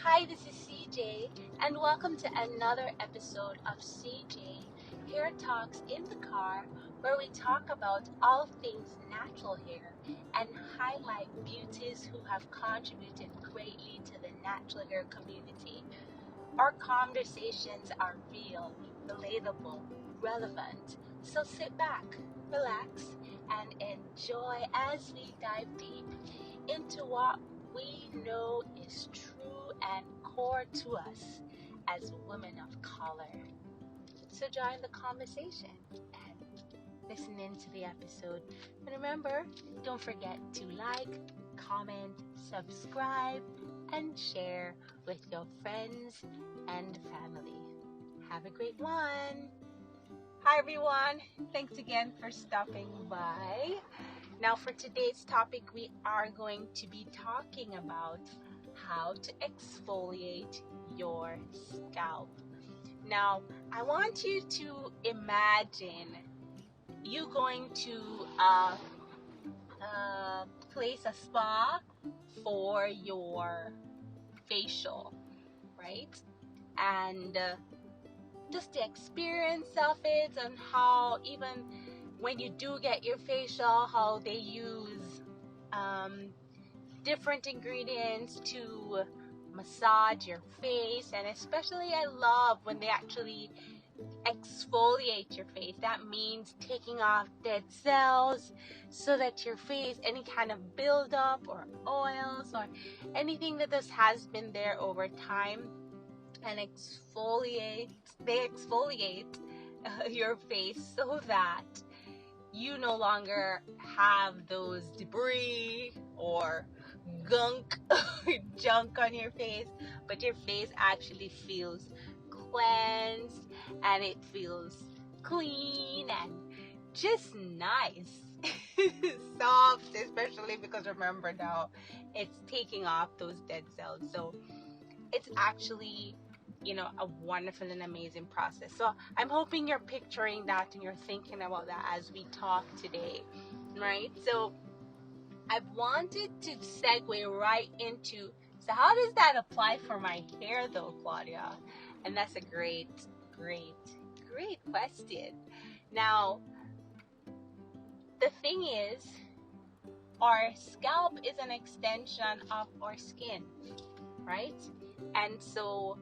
Hi, this is CJ, and welcome to another episode of CJ Hair Talks in the Car, where we talk about all things natural hair and highlight beauties who have contributed greatly to the natural hair community. Our conversations are real, relatable, relevant, so sit back, relax, and enjoy as we dive deep into what we know is true and core to us as women of color. So join the conversation and listen into the episode. And remember, don't forget to like, comment, subscribe, and share with your friends and family. Have a great one. Hi everyone. Thanks again for stopping by. Now for today's topic, we are going to be talking about how to exfoliate your scalp. Now, I want you to imagine you going to place a spa for your facial, right? And just the experience of it, and how even when you do get your facial, how they use different ingredients to massage your face. And especially I love when they actually exfoliate your face. That means taking off dead cells so that your face, any kind of buildup or oils or anything that this has been there over time, and they exfoliate your face so that you no longer have those debris or gunk junk on your face, but your face actually feels cleansed and it feels clean and just nice. Soft, especially because remember now it's taking off those dead cells. So it's actually a wonderful and amazing process. So I'm hoping you're picturing that and you're thinking about that as we talk today, right? So I wanted to segue right into, so how does that apply for my hair though, Claudia? And that's a great question. Now, the thing is, our scalp is an extension of our skin, right? And so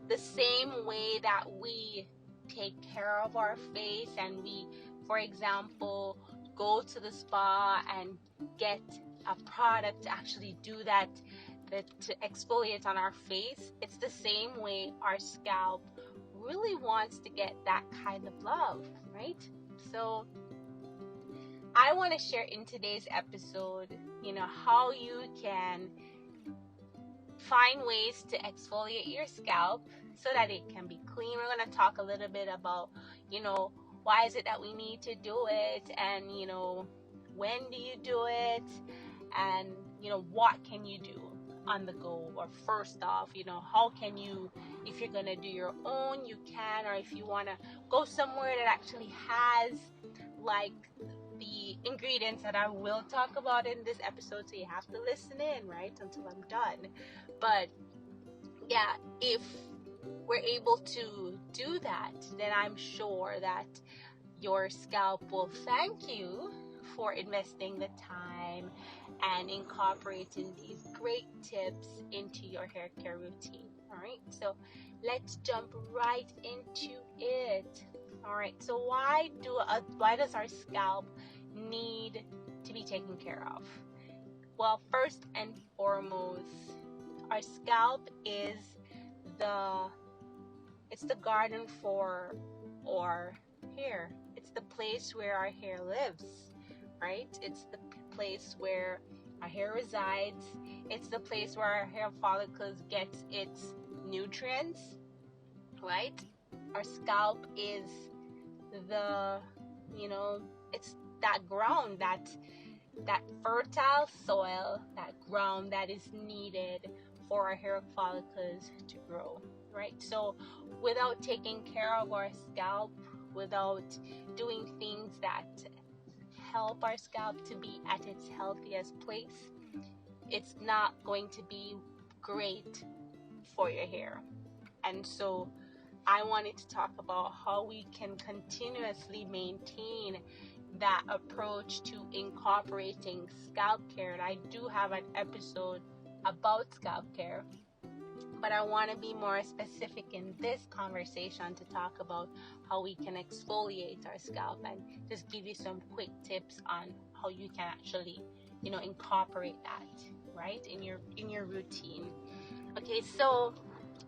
the same way that we take care of our face and we, for example, go to the spa and get a product to actually do that to exfoliate on our face, it's the same way our scalp really wants to get that kind of love, right? So I want to share in today's episode, how you can find ways to exfoliate your scalp so that it can be clean. We're going to talk a little bit about, why is it that we need to do it, and, when do you do it, and, what can you do on the go, or first off, how can you, if you're going to do your own, you can, or if you want to go somewhere that actually has like the ingredients that I will talk about in this episode, so you have to listen in, right, until I'm done. But yeah, if we're able to do that, then I'm sure that your scalp will thank you for investing the time and incorporating these great tips into your hair care routine. All right, so let's jump right into it. All right, so why does our scalp need to be taken care of? Well, first and foremost, our scalp is the garden for our hair. It's the place where our hair lives, right? It's the place where our hair resides. It's the place where our hair follicles get its nutrients, right? Our scalp is it's that ground, that fertile soil, that ground that is needed for our hair follicles to grow, right? So without taking care of our scalp, without doing things that help our scalp to be at its healthiest place, it's not going to be great for your hair. And so I wanted to talk about how we can continuously maintain that approach to incorporating scalp care. And I do have an episode about scalp care, but I want to be more specific in this conversation to talk about how we can exfoliate our scalp and just give you some quick tips on how you can actually, incorporate that, right, in your routine. Okay, so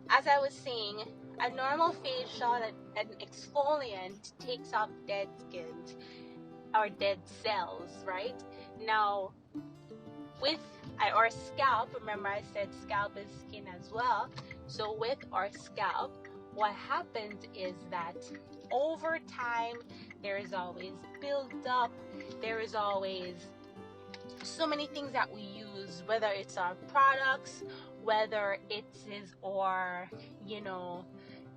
as I was saying, a normal facial, an exfoliant takes off dead skin or dead cells, right? Now, with our scalp, remember I said scalp is skin as well. So with our scalp, what happens is that over time, there is always build-up. There is always so many things that we use, whether it's our products, whether it is our,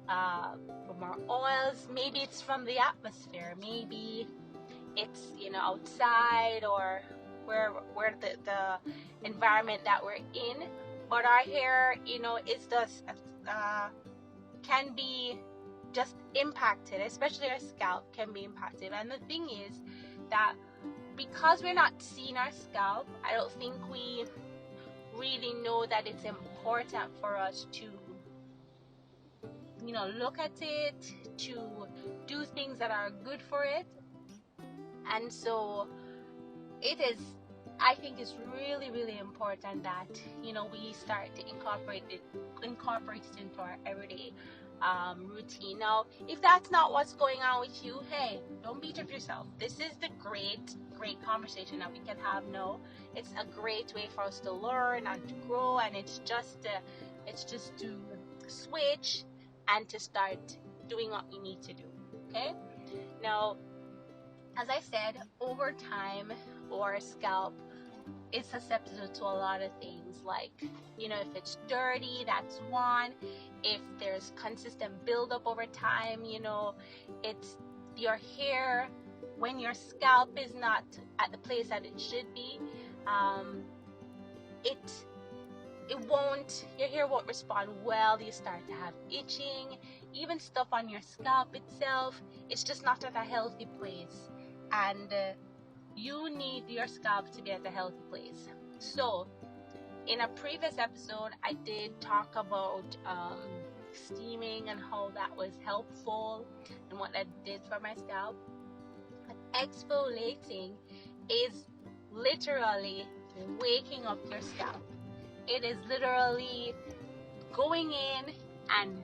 from our oils, maybe it's from the atmosphere, maybe it's, outside or where the environment that we're in. But our hair, is just, can be just impacted, especially our scalp can be impacted. And the thing is that because we're not seeing our scalp, I don't think we really know that it's important for us to look at it, to do things that are good for it. And so I think it's really, really important that we start to incorporate it into our everyday routine. Now, if that's not what's going on with you, hey, don't beat up yourself. This is the great conversation that we can have now. It's a great way for us to learn and to grow, and it's just to switch and to start doing what we need to do. Okay? Now, as I said, over time, our scalp is susceptible to a lot of things, like, if it's dirty, that's one. If there's consistent buildup over time, it's your hair, when your scalp is not at the place that it should be, your hair won't respond well. You start to have itching, even stuff on your scalp itself. It's just not at a healthy place, and you need your scalp to be at a healthy place. So in a previous episode, I did talk about steaming and how that was helpful and what that did for my scalp. Exfoliating is literally waking up your scalp. It is literally going in and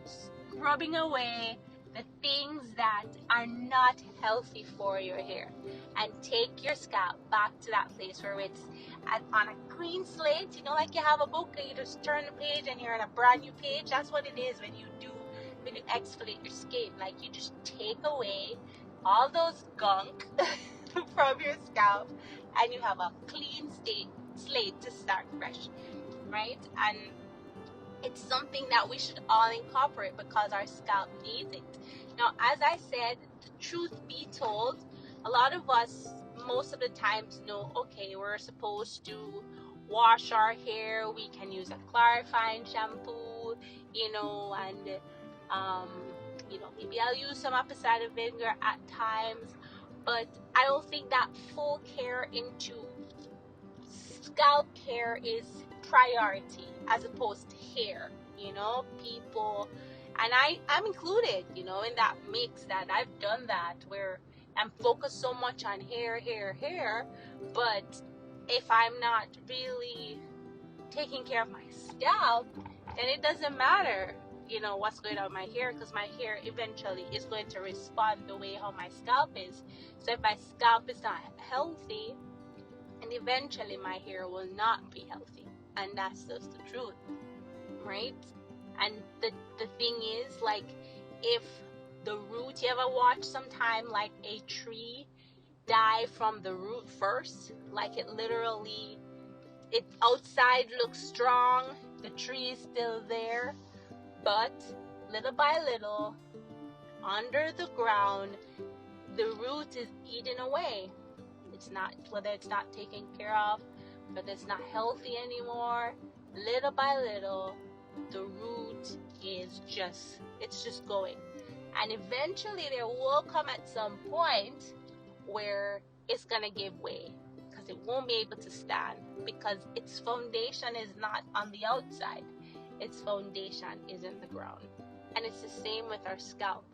scrubbing away the things that are not healthy for your hair, and take your scalp back to that place where it's on a clean slate. Like you have a book and you just turn the page and you're on a brand new page. That's what it is when you exfoliate your skin. Like, you just take away all those gunk from your scalp, and you have a clean slate to start fresh, right? And it's something that we should all incorporate because our scalp needs it. Now, as I said, the truth be told, a lot of us most of the times know, okay, we're supposed to wash our hair. We can use a clarifying shampoo, and maybe I'll use some apple cider vinegar at times, but I don't think that full care into scalp care is priority as opposed to hair. People, and I'm included, in that mix, that I've done that, where I'm focused so much on hair, but if I'm not really taking care of my scalp, then it doesn't matter, what's going on with my hair, because my hair eventually is going to respond the way how my scalp is. So if my scalp is not healthy, and eventually my hair will not be healthy, and that's just the truth, right? And the thing is, like, if the root, you ever watch sometime like a tree die from the root first, like it outside looks strong, the tree is still there, but little by little, under the ground, the root is eaten away. Whether it's not taken care of, whether it's not healthy anymore, little by little, the root is just going. And eventually there will come at some point where it's gonna give way, because it won't be able to stand, because its foundation is not on the outside, its foundation is in the ground. And it's the same with our scalp.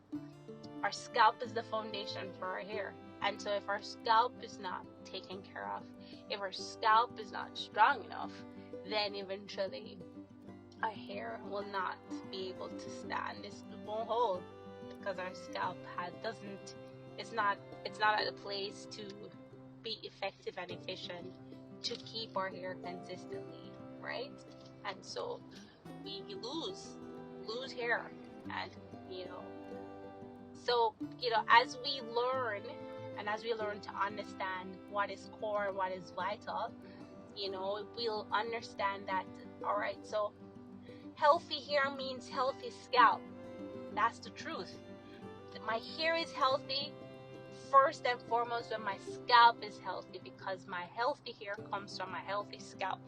Our scalp is the foundation for our hair. And so if our scalp is not taken care of, if our scalp is not strong enough, then eventually our hair will not be able to stand. It won't hold, because our scalp it's not at a place to be effective and efficient to keep our hair consistently, right? And so we lose hair. And so as we learn, and as we learn to understand what is core, what is vital, we'll understand that, all right, so healthy hair means healthy scalp. That's the truth. My hair is healthy first and foremost when my scalp is healthy, because my healthy hair comes from my healthy scalp,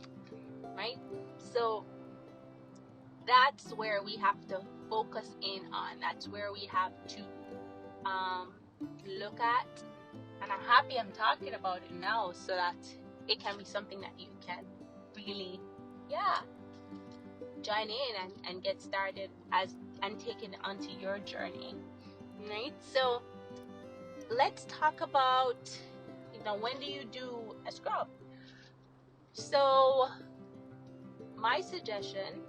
right? So that's where we have to focus in on. That's where we have to look at. And I'm happy I'm talking about it now, so that it can be something that you can really, join in and get started and take it onto your journey, right? So let's talk about, when do you do a scrub? So my suggestion,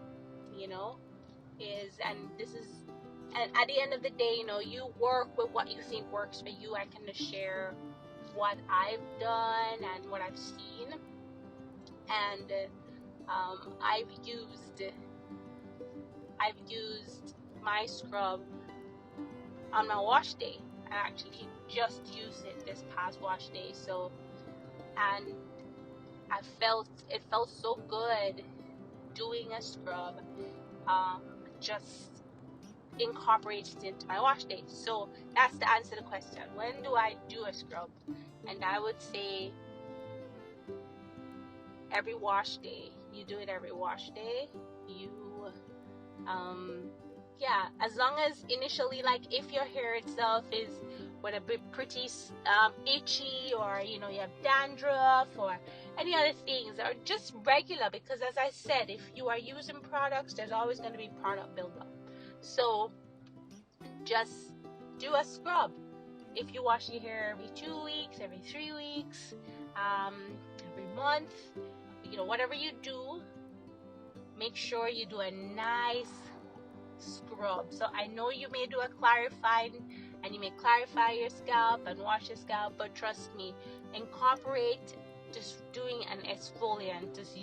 is, and at the end of the day, you work with what you think works for you. I can just share what I've done and what I've seen. And I've used my scrub on my wash day. I actually just used it this past wash day. So, and it felt so good doing a scrub. Just incorporated into my wash day. So that's to answer the question, when do I do a scrub? And I would say every wash day. You do it every wash day. You as long as initially, like if your hair itself is a bit pretty itchy, or you have dandruff or any other things, or just regular, because as I said, if you are using products, there's always going to be product buildup. So just do a scrub. If you wash your hair every 2 weeks, every 3 weeks, every month, whatever you do, make sure you do a nice scrub. So I know you may do a clarifying, and you may clarify your scalp and wash your scalp, but trust me, incorporate just doing an exfoliant, just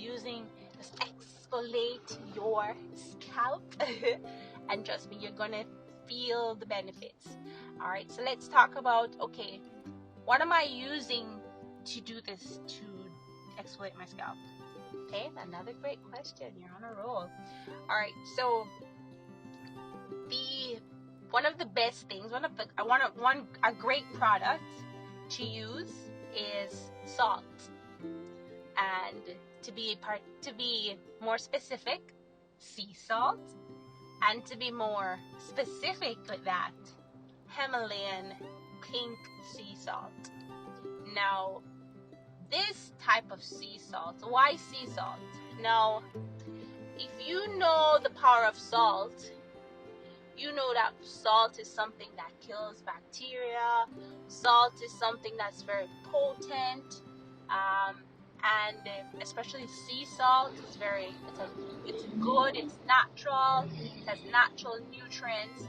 exfoliate your scalp and trust me, you're gonna feel the benefits. All right, so let's talk about, okay, what am I using to do this, to exfoliate my scalp? Okay, another great question. You're on a roll. All right, so one of the best things, a great product to use is salt. And to be more specific, sea salt. And to be more specific with that, Himalayan pink sea salt. Now, this type of sea salt, why sea salt? Now, if you know the power of salt, you know that salt is something that kills bacteria. Salt is something that's very potent, and especially sea salt is it's good, it's natural, it has natural nutrients,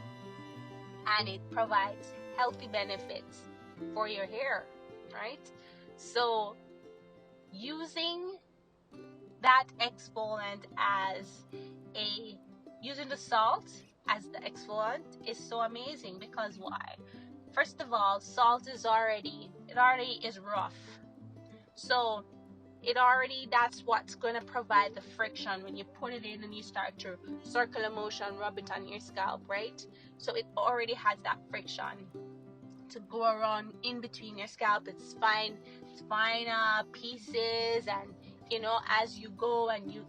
and it provides healthy benefits for your hair, right? So using that exfoliant using the salt as the exfoliant is so amazing, because why? First of all, salt already is rough. So that's what's going to provide the friction when you put it in and you start to circular motion, rub it on your scalp, right? So it already has that friction to go around in between your scalp. It's fine pieces, and you know, as you go and you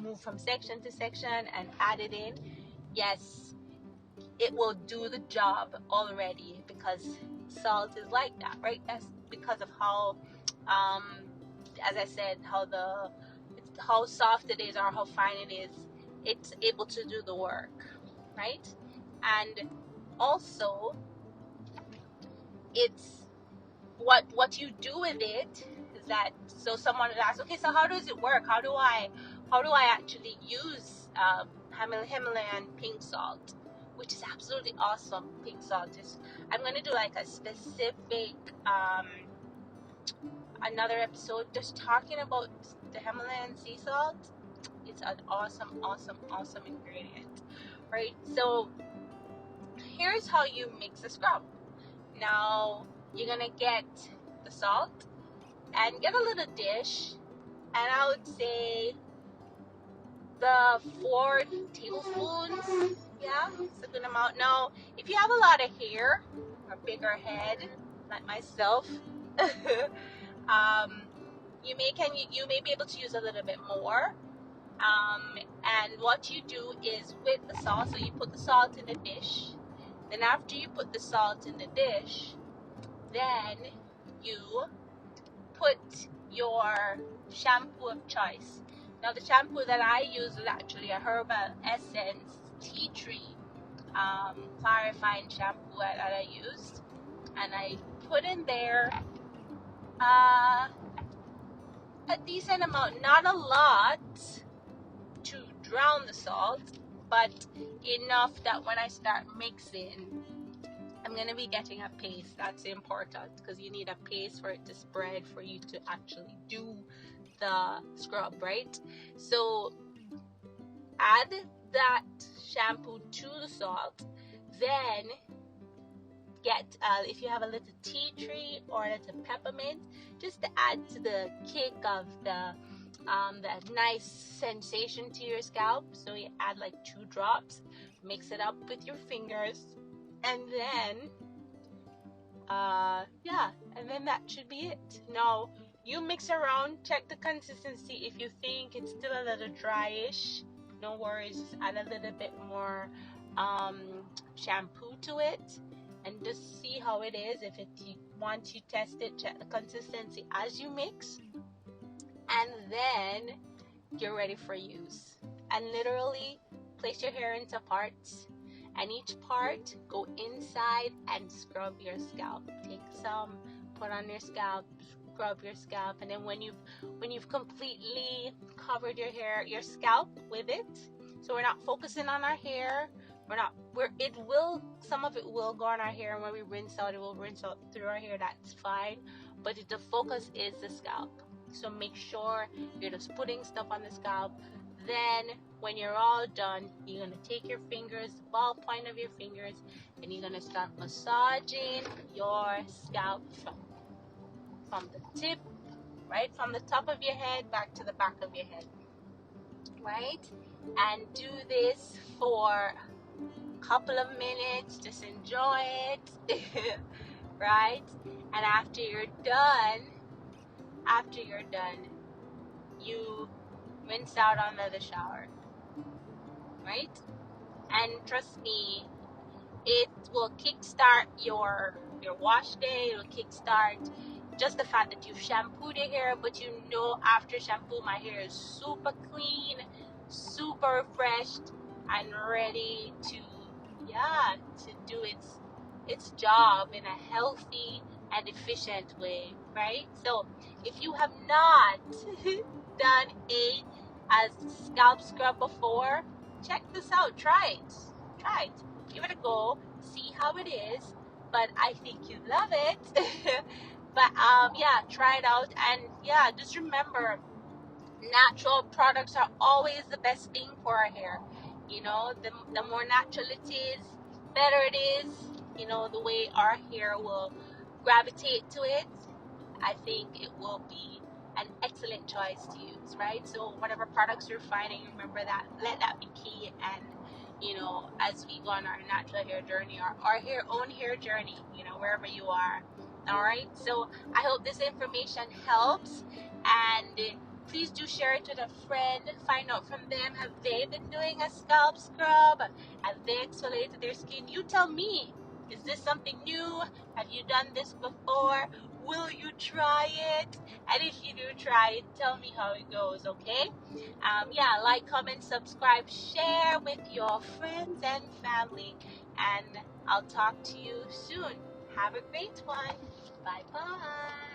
move from section to section and add it in, yes, it will do the job already, because salt is like that, right? That's because of how, as I said, how soft it is or how fine it is. It's able to do the work, right? And also, it's what you do with it is that, so someone would ask, okay, so how does it work? How do I actually use Himalayan pink salt, which is absolutely awesome. Pink salt is, I'm going to do like a specific another episode just talking about the Himalayan sea salt. It's an awesome ingredient, right? So here's how you mix a scrub. Now you're gonna get the salt and get a little dish, and I would say the 4 tablespoons. Yeah, it's a good amount. Now, if you have a lot of hair or bigger head, like myself, you may be able to use a little bit more. And what you do is with the salt, so you put the salt in the dish. Then after you put the salt in the dish, then you put your shampoo of choice. Now the shampoo that I use is actually a herbal essence tea tree clarifying shampoo that I used, and I put in there a decent amount, not a lot to drown the salt, but enough that when I start mixing, I'm going to be getting a paste. That's important, because you need a paste for it to spread, for you to actually do the scrub, right? So add that shampoo to the salt, then get, if you have a little tea tree or a little peppermint, just to add to the kick of the nice sensation to your scalp. So you add like 2 drops, mix it up with your fingers, and then and then that should be it. Now you mix around, check the consistency. If you think it's still a little dryish, no worries, just add a little bit more shampoo to it and just see how it is. If it, once you test it, check the consistency as you mix, and then you're ready for use. And literally place your hair into parts, and each part go inside and scrub your scalp. Take some, put on your scalp, scrub your scalp, and then when you've completely covered your scalp with it, so we're not focusing on our hair, some of it will go on our hair, and when we rinse out, it will rinse out through our hair. That's fine, but the focus is the scalp. So make sure you're just putting stuff on the scalp. Then when you're all done, you're going to take your fingers, the ball point of your fingers, and you're going to start massaging your scalp from the tip, right, from the top of your head back to the back of your head, right? And do this for a couple of minutes. Just enjoy it, right? And after you're done, you rinse out under the shower, right? And trust me, it will kickstart your wash day. It'll kickstart just the fact that you've shampooed your hair, but you know after shampoo my hair is super clean, super refreshed, and ready to do its job in a healthy and efficient way, right? So if you have not done a scalp scrub before, check this out. Try it, give it a go, see how it is. But I think you'd love it. But try it out, and just remember, natural products are always the best thing for our hair. You know, the more natural it is, better it is. You know, the way our hair will gravitate to it, I think it will be an excellent choice to use, right? So whatever products you're finding, remember that, let that be key. And as we go on our natural hair journey, or our own hair journey, wherever you are. All right, so I hope this information helps, and please do share it with a friend. Find out from them, have they been doing a scalp scrub? Have they exfoliated their skin? You tell me, is this something new? Have you done this before? Will you try it? And if you do try it, tell me how it goes, okay? Yeah, like, comment, subscribe, share with your friends and family, and I'll talk to you soon. Have a great one. Bye bye.